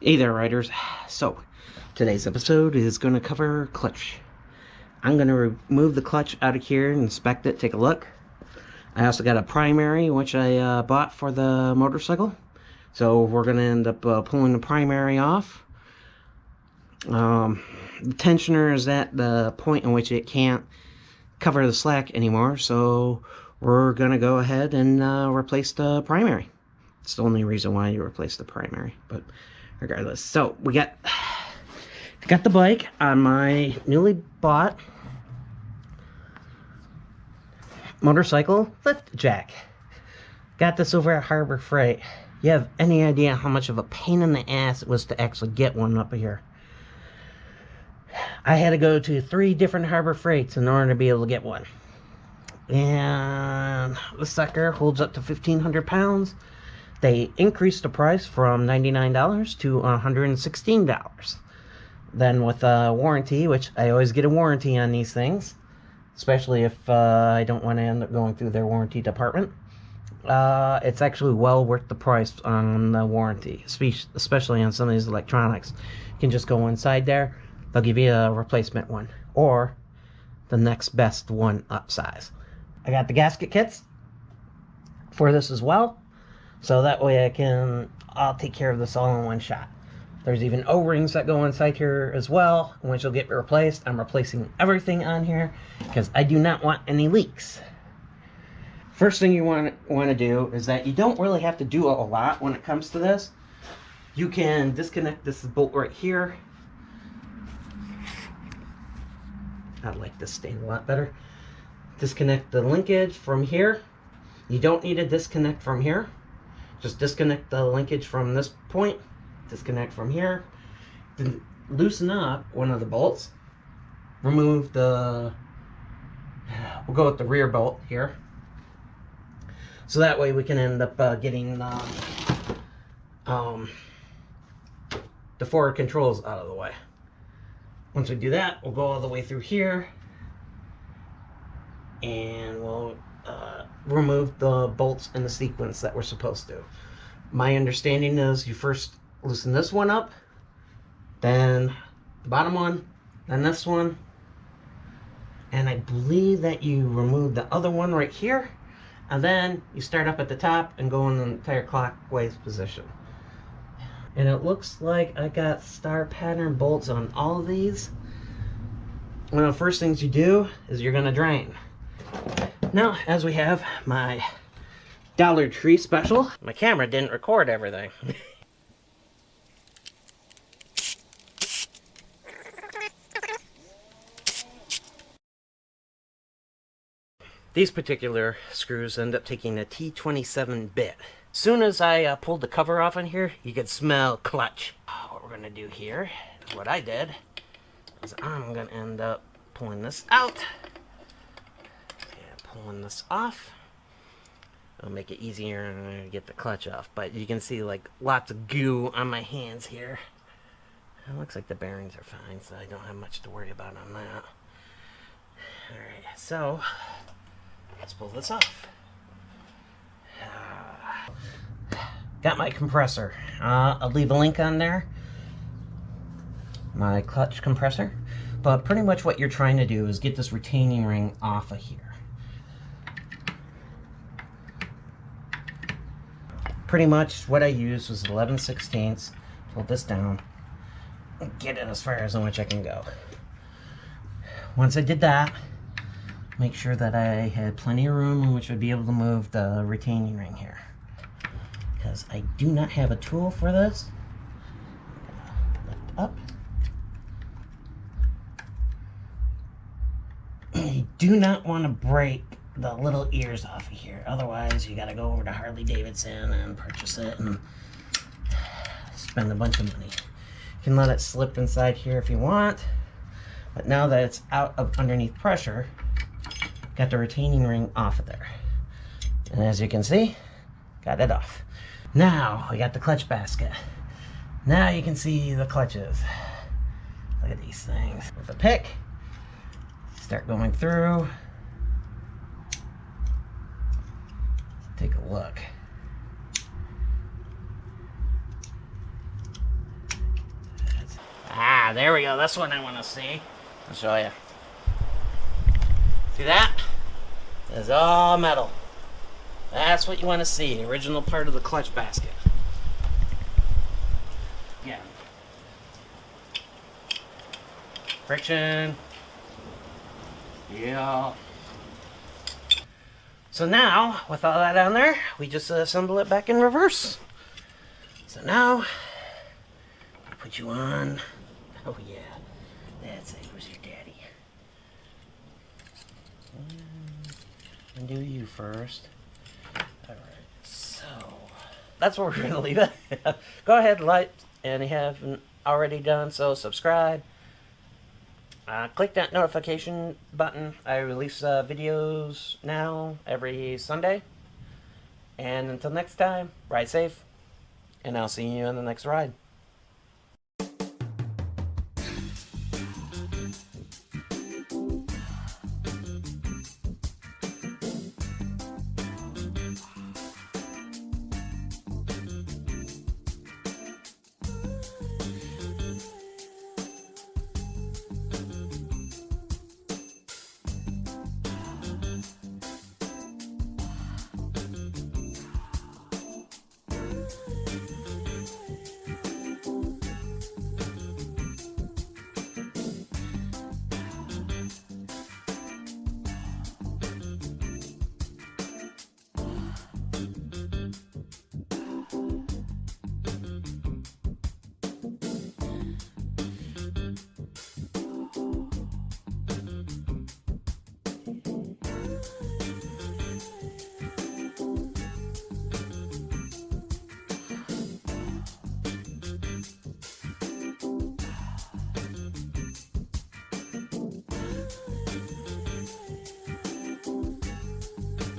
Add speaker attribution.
Speaker 1: Hey there, riders. So, today's episode is going to cover clutch. I'm going to remove the clutch out of here and inspect it, take a look. I also got a primary, which I bought for the motorcycle. So, we're going to end up pulling the primary off. The tensioner is at the point in which it can't cover the slack anymore. So, we're going to go ahead and replace the primary. It's the only reason why you replace the primary, but regardless. So we got the bike on my newly bought motorcycle lift jack. Got this over at Harbor Freight. You have any idea how much of a pain in the ass it was to actually get one up here? I had to go to 3 different Harbor Freights in order to be able to get one. And the sucker holds up to 1,500 pounds. They increased the price from $99 to $116. Then with a warranty, which I always get a warranty on these things, especially if I don't want to end up going through their warranty department, it's actually well worth the price on the warranty, especially on some of these electronics. You can just go inside there, they'll give you a replacement one, or the next best one up size. I got the gasket kits for this as well. So that way I'll take care of this all in one shot. There's even O-rings that go inside here as well, which will get replaced. I'm replacing everything on here because I do not want any leaks. First thing you want to do is that you don't really have to do a lot when it comes to this. You can disconnect this bolt right here. I'd like this staying a lot better. Disconnect the linkage from here. You don't need to disconnect from here. Just disconnect the linkage from this point, disconnect from here, then loosen up one of the bolts, remove we'll go with the rear bolt here, so that way we can end up getting the forward controls out of the way. Once we do that, we'll go all the way through here, and we'll remove the bolts in the sequence that we're supposed to. My understanding is you first loosen this one up, then the bottom one, then this one, and I believe that you remove the other one right here, and then you start up at the top and go in the entire clockwise position. And it looks like I got star pattern bolts on all of these. One of the first things you do is you're going to drain. Now, as we have my Dollar Tree special, my camera didn't record everything. These particular screws end up taking a T27 bit. As soon as I pulled the cover off in here, you could smell clutch. What we're gonna do here, what I did, is I'm gonna end up pulling this out. Pulling this off. It'll make it easier to get the clutch off, but you can see like lots of goo on my hands here. It looks like the bearings are fine, so I don't have much to worry about on that. Alright, so let's pull this off. Got my compressor. I'll leave a link on there. My clutch compressor. But pretty much what you're trying to do is get this retaining ring off of here. Pretty much what I used was 11/16. Pull this down and get it as far as in which I can go. Once I did that, make sure that I had plenty of room in which I'd be able to move the retaining ring here. Because I do not have a tool for this. Lift up. You do not want to break the little ears off of here, otherwise you gotta go over to Harley Davidson and purchase it and spend a bunch of money. You can let it slip inside here if you want, but now that it's out of underneath pressure, got the retaining ring off of there, and as you can see, got it off. Now we got the clutch basket. Now you can see the clutches. Look at these things. With a pick, start going through. Take a look. there we go. That's what I want to see. I'll show you. See that? It's all metal. That's what you want to see. The original part of the clutch basket. Yeah. Friction. Yeah. So now, with all that on there, we just assemble it back in reverse. So now, I'll put you on. Oh yeah, that's it. Where's your daddy? Undo you first. Alright, so that's where we're going to leave it. Go ahead, like, and if you haven't already done so, subscribe. Click that notification button. I release videos now every Sunday. And until next time, ride safe, and I'll see you on the next ride.